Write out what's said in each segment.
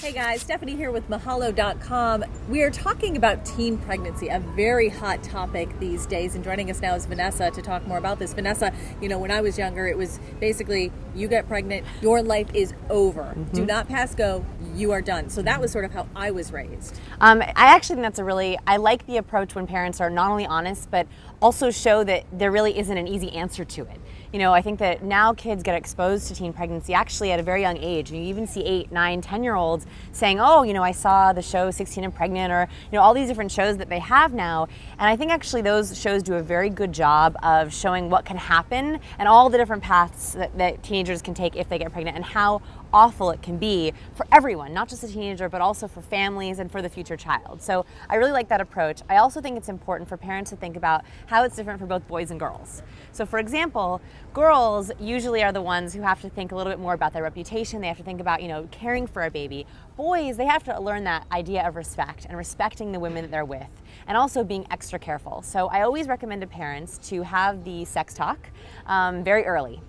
Hey guys, Stephanie here with Mahalo.com. We are talking about teen pregnancy, a very hot topic these days, and joining us now is Vanessa to talk more about this. Vanessa, when I was younger, it was basically you get pregnant, your life is over. Mm-hmm. Do not pass go, you are done. So that was sort of how I was raised. I actually think I like the approach when parents are not only honest, but also show that there really isn't an easy answer to it. I think that now kids get exposed to teen pregnancy actually at a very young age. You even see 8, 9, 10-year-olds saying, I saw the show 16 and Pregnant, or all these different shows that they have now. And I think actually those shows do a very good job of showing what can happen and all the different paths that teenagers can take if they get pregnant, and how awful it can be for everyone, not just a teenager, but also for families and for the future child. So I really like that approach. I also think it's important for parents to think about how it's different for both boys and girls. So for example, girls usually are the ones who have to think a little bit more about their reputation. They have to think about, caring for a baby. Boys, they have to learn that idea of respect and respecting the women that they're with, and also being extra careful. So I always recommend to parents to have the sex talk very early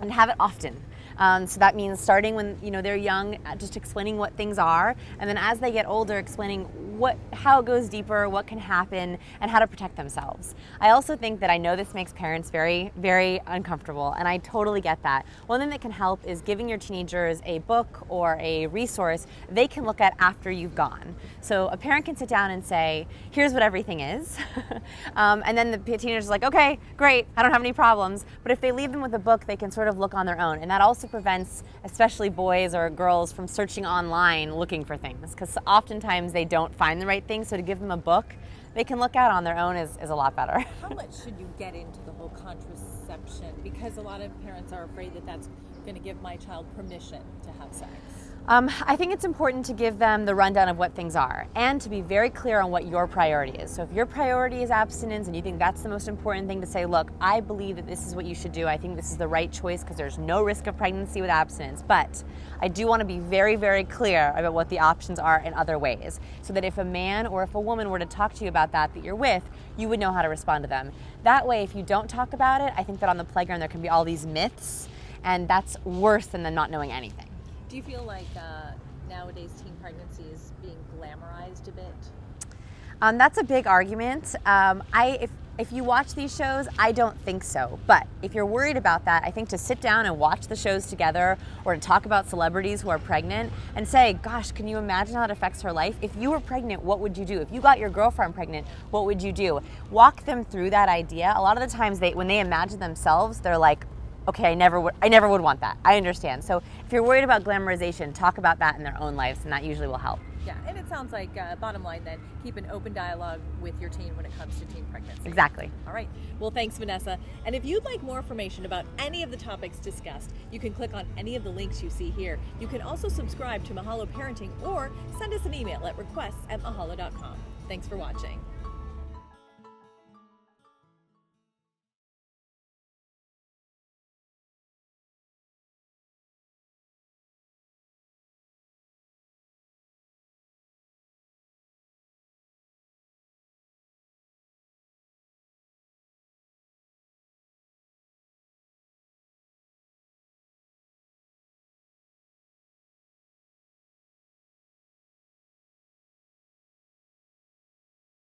and have it often. So that means starting when they're young, just explaining what things are, and then as they get older, explaining how it goes deeper, what can happen, and how to protect themselves. I also think that I know this makes parents very, very uncomfortable, and I totally get that. One thing that can help is giving your teenagers a book or a resource they can look at after you've gone. So a parent can sit down and say, here's what everything is, and then the teenager's like, okay, great, I don't have any problems. But if they leave them with a book, they can sort of look on their own, and that also prevents especially boys or girls from searching online looking for things, because oftentimes they don't find the right thing. So to give them a book they can look at on their own is a lot better. How much should you get into the whole contraception? Because a lot of parents are afraid that that's going to give my child permission to have sex. I think it's important to give them the rundown of what things are, and to be very clear on what your priority is. So if your priority is abstinence and you think that's the most important thing, to say, look, I believe that this is what you should do. I think this is the right choice because there's no risk of pregnancy with abstinence. But I do want to be very, very clear about what the options are in other ways, so that if a man or if a woman were to talk to you about that you're with, you would know how to respond to them. That way, if you don't talk about it, I think that on the playground there can be all these myths, and that's worse than them not knowing anything. Do you feel like nowadays teen pregnancy is being glamorized a bit? That's a big argument. If you watch these shows, I don't think so. But if you're worried about that, I think to sit down and watch the shows together, or to talk about celebrities who are pregnant and say, gosh, can you imagine how it affects her life? If you were pregnant, what would you do? If you got your girlfriend pregnant, what would you do? Walk them through that idea. A lot of the times when they imagine themselves, they're like, okay, I never would want that. I understand. So if you're worried about glamorization, talk about that in their own lives, and that usually will help. Yeah, and it sounds like, bottom line then, keep an open dialogue with your teen when it comes to teen pregnancy. Exactly. All right. Well, thanks, Vanessa. And if you'd like more information about any of the topics discussed, you can click on any of the links you see here. You can also subscribe to Mahalo Parenting, or send us an email at requests@mahalo.com. Thanks for watching.